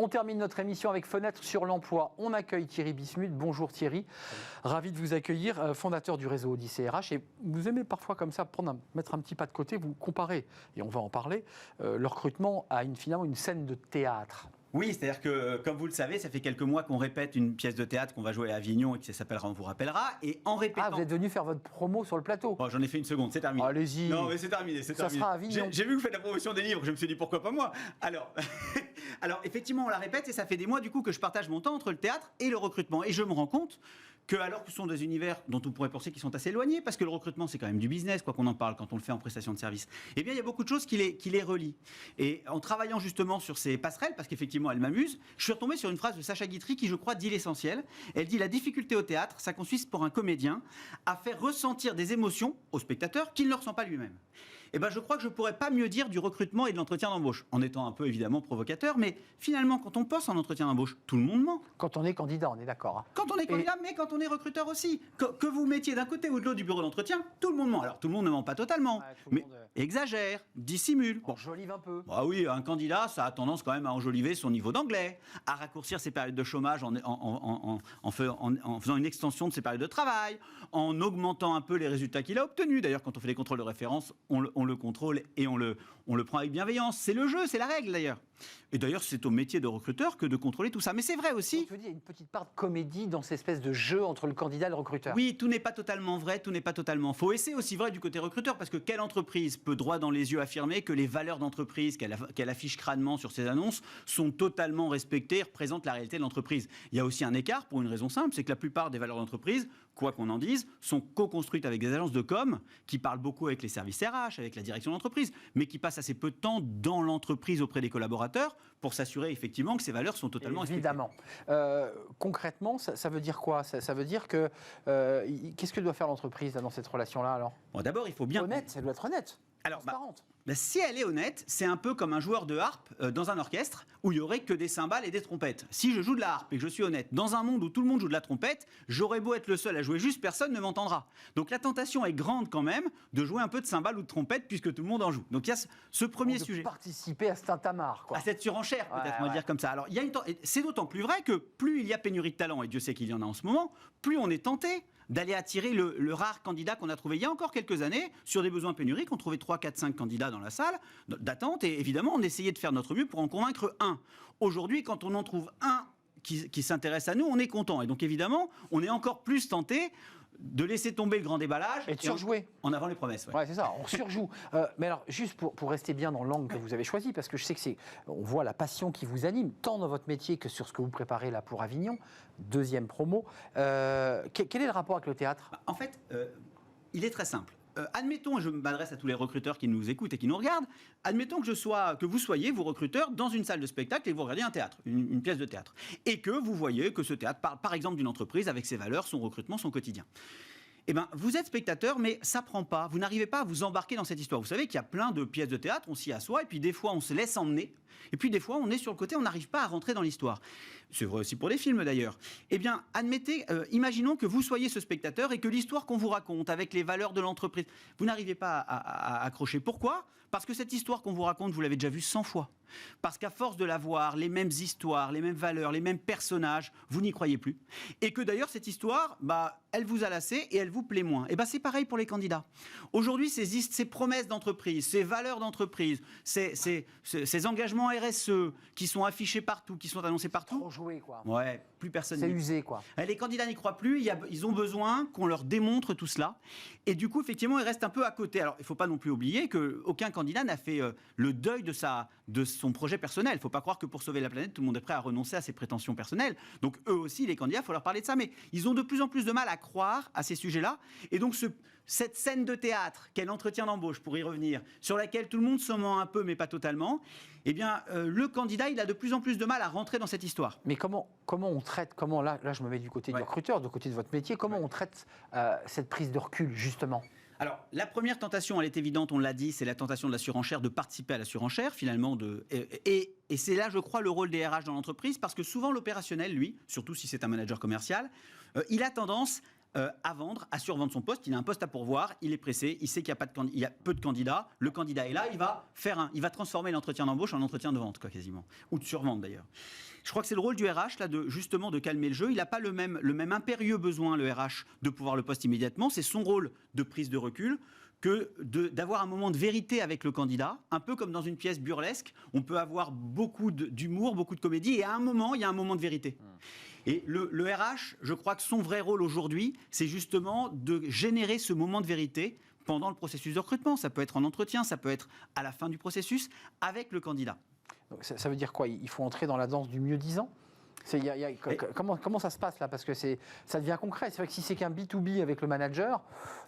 On termine notre émission avec Fenêtre sur l'emploi. On accueille Thierry Bismuth. Bonjour Thierry, ravi de vous accueillir, fondateur du réseau Odyssée RH. Et vous aimez parfois comme ça mettre un petit pas de côté, vous comparez, et on va en parler, le recrutement à finalement une scène de théâtre. Oui, c'est-à-dire que, comme vous le savez, ça fait quelques mois qu'on répète une pièce de théâtre qu'on va jouer à Avignon et qui s'appellera On vous rappellera. Et en répétant... Ah, vous êtes venu faire votre promo sur le plateau. Bon, j'en ai fait une seconde, c'est terminé. Allez-y. Non, mais c'est terminé, c'est terminé. Ça sera à Avignon. J'ai vu que vous faites la promotion des livres, je me suis dit pourquoi pas moi. Alors, effectivement, on la répète et ça fait des mois du coup que je partage mon temps entre le théâtre et le recrutement. Et je me rends compte que, alors que ce sont des univers dont on pourrait penser qu'ils sont assez éloignés, parce que le recrutement c'est quand même du business, quoi qu'on en parle quand on le fait en prestation de service, eh bien il y a beaucoup de choses qui les relient. Et en travaillant justement sur ces passerelles, parce qu'effectivement elles m'amusent, je suis retombé sur une phrase de Sacha Guitry qui je crois dit l'essentiel. Elle dit: la difficulté au théâtre, ça consiste pour un comédien à faire ressentir des émotions au spectateur qu'il ne ressent pas lui-même. Eh ben, je crois que je ne pourrais pas mieux dire du recrutement et de l'entretien d'embauche, en étant un peu évidemment provocateur, mais finalement, quand on poste en entretien d'embauche, tout le monde ment. Quand on est candidat, on est d'accord. Hein. Quand on est candidat, mais quand on est recruteur aussi. Que vous mettiez d'un côté ou de l'autre du bureau d'entretien, tout le monde ment. Alors, tout le monde ne ment pas totalement, mais exagère, dissimule. Bon. Enjolive un peu. Ah oui, un candidat, ça a tendance quand même à enjoliver son niveau d'anglais, à raccourcir ses périodes de chômage en faisant une extension de ses périodes de travail, en augmentant un peu les résultats qu'il a obtenus. D'ailleurs, quand on fait les contrôles de référence, on le contrôle et on le prend avec bienveillance. C'est le jeu, c'est la règle d'ailleurs. Et d'ailleurs, c'est au métier de recruteur que de contrôler tout ça. Mais c'est vrai aussi. Donc, tu veux dire, il y a une petite part de comédie dans cette espèce de jeu entre le candidat et le recruteur. Oui, tout n'est pas totalement vrai, tout n'est pas totalement faux. Et c'est aussi vrai du côté recruteur, parce que quelle entreprise peut droit dans les yeux affirmer que les valeurs d'entreprise qu'elle affiche crânement sur ses annonces sont totalement respectées et représentent la réalité de l'entreprise? Il y a aussi un écart pour une raison simple, c'est que la plupart des valeurs d'entreprise, quoi qu'on en dise, sont co-construites avec des agences de com qui parlent beaucoup avec les services RH, avec la direction d'entreprise, mais qui passent assez peu de temps dans l'entreprise auprès des collaborateurs pour s'assurer effectivement que ces valeurs sont totalement respectées. Évidemment. Concrètement, ça veut dire quoi? Ça veut dire que... qu'est-ce que doit faire l'entreprise dans cette relation-là alors? Bon, d'abord, il faut bien... Honnête, elle doit être honnête. Alors, transparente. Si elle est honnête, c'est un peu comme un joueur de harpe dans un orchestre où il n'y aurait que des cymbales et des trompettes. Si je joue de la harpe et que je suis honnête, dans un monde où tout le monde joue de la trompette, j'aurais beau être le seul à jouer juste, personne ne m'entendra. Donc la tentation est grande quand même de jouer un peu de cymbales ou de trompette puisque tout le monde en joue. Donc il y a ce premier sujet. Participer à cet tintamarre, quoi. À cette surenchère, peut-être, on va dire comme ça. Alors, c'est d'autant plus vrai que plus il y a pénurie de talent, et Dieu sait qu'il y en a en ce moment, plus on est tenté d'aller attirer le rare candidat qu'on a trouvé il y a encore quelques années sur des besoins pénuriques. On trouvait 3, 4, 5 candidats dans la salle d'attente et évidemment on essayait de faire notre mieux pour en convaincre un. Aujourd'hui, quand on en trouve un qui s'intéresse à nous, on est content. Et donc évidemment, on est encore plus tenté de laisser tomber le grand déballage et de surjouer en avant les promesses. Ouais, c'est ça, on surjoue. Mais alors, juste pour rester bien dans l'angle que vous avez choisi, parce que je sais que on voit la passion qui vous anime, tant dans votre métier que sur ce que vous préparez là pour Avignon, deuxième promo. Quel est le rapport avec le théâtre? En fait, il est très simple. Admettons, et je m'adresse à tous les recruteurs qui nous écoutent et qui nous regardent, admettons que vous soyez, vous recruteurs, dans une salle de spectacle et vous regardez un théâtre, une pièce de théâtre, et que vous voyez que ce théâtre parle par exemple d'une entreprise avec ses valeurs, son recrutement, son quotidien. Eh bien, vous êtes spectateur, mais ça prend pas. Vous n'arrivez pas à vous embarquer dans cette histoire. Vous savez qu'il y a plein de pièces de théâtre, on s'y assoit, et puis des fois on se laisse emmener, et puis des fois on est sur le côté, on n'arrive pas à rentrer dans l'histoire. C'est vrai aussi pour les films d'ailleurs. Eh bien, imaginons que vous soyez ce spectateur et que l'histoire qu'on vous raconte avec les valeurs de l'entreprise, vous n'arrivez pas à accrocher. Pourquoi? Parce que cette histoire qu'on vous raconte, vous l'avez déjà vue 100 fois. Parce qu'à force de la voir, les mêmes histoires, les mêmes valeurs, les mêmes personnages, vous n'y croyez plus. Et que d'ailleurs, cette histoire, elle vous a lassé et elle vous plaît moins. Et c'est pareil pour les candidats. Aujourd'hui, ces promesses d'entreprise, ces valeurs d'entreprise, ces engagements RSE qui sont affichés partout, qui sont annoncés partout. Trop joué, quoi. Ouais, plus personne. C'est usé, quoi. Les candidats n'y croient plus, ils ont besoin qu'on leur démontre tout cela. Et du coup, effectivement, ils restent un peu à côté. Alors, il ne faut pas non plus oublier qu'aucun candidat n'a fait le deuil de son projet personnel. Il ne faut pas croire que pour sauver la planète, tout le monde est prêt à renoncer à ses prétentions personnelles. Donc, eux aussi, les candidats, il faut leur parler de ça. Mais ils ont de plus en plus de mal à croire à ces sujets-là. Et donc, cette scène de théâtre, qu'est l'entretien d'embauche, pour y revenir, sur laquelle tout le monde se ment un peu, mais pas totalement, eh bien, le candidat, il a de plus en plus de mal à rentrer dans cette histoire. Mais comment on traite, là, je me mets du côté du recruteur, du côté de votre métier, comment on traite cette prise de recul, justement? Alors, la première tentation, elle est évidente, on l'a dit, c'est la tentation de la surenchère, de participer à la surenchère, finalement. Et c'est là, je crois, le rôle des RH dans l'entreprise, parce que souvent, l'opérationnel, lui, surtout si c'est un manager commercial, il a tendance à vendre, à survendre son poste. Il a un poste à pourvoir, il est pressé, il sait qu'il y a peu de candidats. Le candidat est là, il va transformer l'entretien d'embauche en entretien de vente, quoi, quasiment. Ou de survente, d'ailleurs. Je crois que c'est le rôle du RH, là, justement, de calmer le jeu. Il n'a pas le même impérieux besoin, le RH, de pouvoir le poste immédiatement. C'est son rôle de prise de recul que d'avoir un moment de vérité avec le candidat, un peu comme dans une pièce burlesque. On peut avoir beaucoup d'humour, beaucoup de comédie, et à un moment, il y a un moment de vérité. Et le RH, je crois que son vrai rôle aujourd'hui, c'est justement de générer ce moment de vérité pendant le processus de recrutement. Ça peut être en entretien, ça peut être à la fin du processus, avec le candidat. Donc, ça veut dire quoi? Il faut entrer dans la danse du mieux-disant? Comment ça se passe là? Parce que ça devient concret. C'est vrai que si c'est qu'un B2B avec le manager,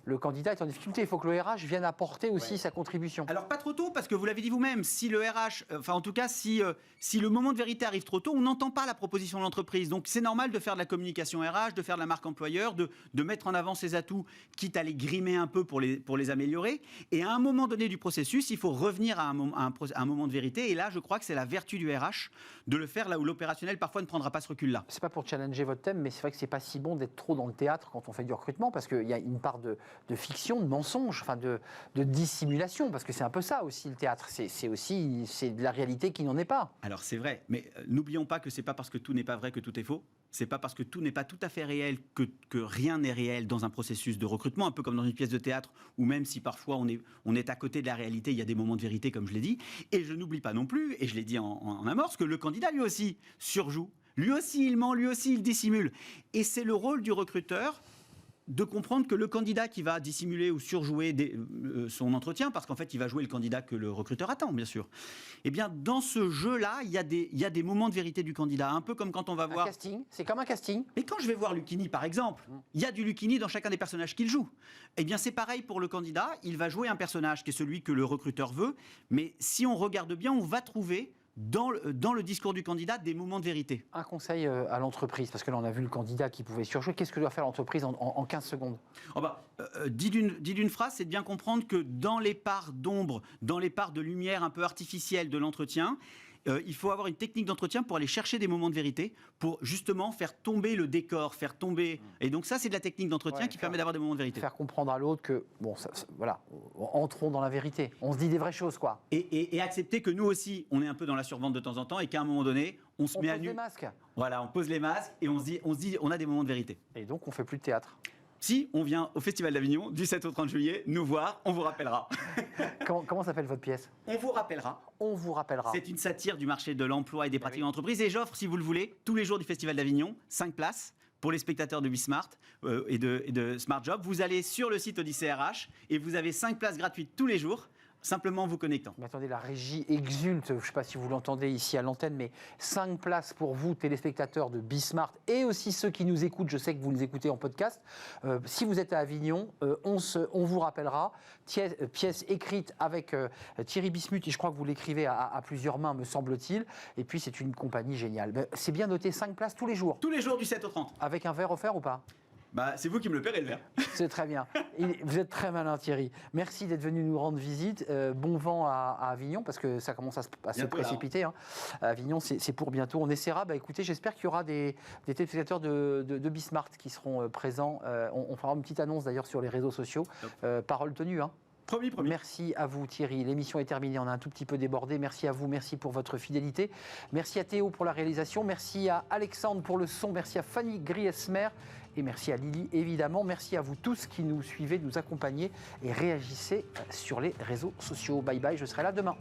le candidat est en difficulté. Il faut que le RH vienne apporter aussi sa contribution. Alors pas trop tôt, parce que vous l'avez dit vous-même, si le RH, enfin en tout cas si le moment de vérité arrive trop tôt, on n'entend pas la proposition de l'entreprise. Donc c'est normal de faire de la communication RH, de faire de la marque employeur, de mettre en avant ses atouts, quitte à les grimer un peu pour les améliorer. Et à un moment donné du processus, il faut revenir à un moment de vérité. Et là, je crois que c'est la vertu du RH de le faire là où l'opérationnel parfois ne prendra pas ce recul-là. C'est pas pour challenger votre thème, mais c'est vrai que c'est pas si bon d'être trop dans le théâtre quand on fait du recrutement, parce qu'il y a une part de fiction, de mensonge, enfin de dissimulation, parce que c'est un peu ça aussi le théâtre. C'est de la réalité qui n'en est pas. Alors c'est vrai, mais n'oublions pas que c'est pas parce que tout n'est pas vrai que tout est faux. C'est pas parce que tout n'est pas tout à fait réel que rien n'est réel dans un processus de recrutement, un peu comme dans une pièce de théâtre, où même si parfois on est à côté de la réalité, il y a des moments de vérité, comme je l'ai dit. Et je n'oublie pas non plus, et je l'ai dit en amorce, que le candidat lui aussi surjoue. Lui aussi il ment, lui aussi il dissimule. Et c'est le rôle du recruteur de comprendre que le candidat qui va dissimuler ou surjouer son entretien, parce qu'en fait il va jouer le candidat que le recruteur attend, bien sûr. Eh bien dans ce jeu-là, il y a des moments de vérité du candidat, un peu comme quand on va voir... Un casting, c'est comme un casting. Et quand je vais voir Lucchini par exemple, il y a du Lucchini dans chacun des personnages qu'il joue. Eh bien c'est pareil pour le candidat, il va jouer un personnage qui est celui que le recruteur veut, mais si on regarde bien, on va trouver dans le discours du candidat des moments de vérité. Un conseil à l'entreprise, parce que là on a vu le candidat qui pouvait surjouer. Qu'est-ce que doit faire l'entreprise en 15 secondes? Dit d'une phrase, c'est de bien comprendre que dans les parts d'ombre, dans les parts de lumière un peu artificielles de l'entretien, il faut avoir une technique d'entretien pour aller chercher des moments de vérité, pour justement faire tomber le décor, faire tomber... Et donc ça, c'est de la technique d'entretien qui permet d'avoir des moments de vérité. Faire comprendre à l'autre que, bon, voilà, entrons dans la vérité. On se dit des vraies choses, quoi. Et accepter que nous aussi, on est un peu dans la survente de temps en temps et qu'à un moment donné, on se met à nu. On pose les masques. Voilà, on pose les masques et on se dit, on a des moments de vérité. Et donc, on fait plus de théâtre. Si on vient au Festival d'Avignon du 7 au 30 juillet, nous voir, on vous rappellera. Comment s'appelle votre pièce? On vous rappellera. On vous rappellera. C'est une satire du marché de l'emploi et des pratiques d'entreprise. Et j'offre, si vous le voulez, tous les jours du Festival d'Avignon, 5 places pour les spectateurs de Bismart et de Smart Job. Vous allez sur le site Odyssée RH et vous avez 5 places gratuites tous les jours, simplement en vous connectant. Mais attendez, la régie exulte, je ne sais pas si vous l'entendez ici à l'antenne, mais 5 places pour vous, téléspectateurs de Bismart, et aussi ceux qui nous écoutent, je sais que vous nous écoutez en podcast. Si vous êtes à Avignon, on vous rappellera. Pièce écrite avec Thierry Bismuth, et je crois que vous l'écrivez à plusieurs mains, me semble-t-il. Et puis c'est une compagnie géniale. C'est bien noté, 5 places tous les jours. Tous les jours du 7 au 30. Avec un verre offert ou pas? C'est vous qui me le paierez, le verre. C'est très bien. Vous êtes très malin, Thierry. Merci d'être venu nous rendre visite. Bon vent à Avignon, parce que ça commence à se précipiter. Hein. Avignon, c'est pour bientôt. On essaiera. Écoutez, j'espère qu'il y aura des téléspectateurs de Bismart qui seront présents. On fera une petite annonce d'ailleurs sur les réseaux sociaux. Parole tenue. Hein. Promis. Merci à vous Thierry, l'émission est terminée, on a un tout petit peu débordé, merci à vous, merci pour votre fidélité, merci à Théo pour la réalisation, merci à Alexandre pour le son, merci à Fanny Griesmer et merci à Lily évidemment, merci à vous tous qui nous suivez, nous accompagnez et réagissez sur les réseaux sociaux. Bye bye, je serai là demain.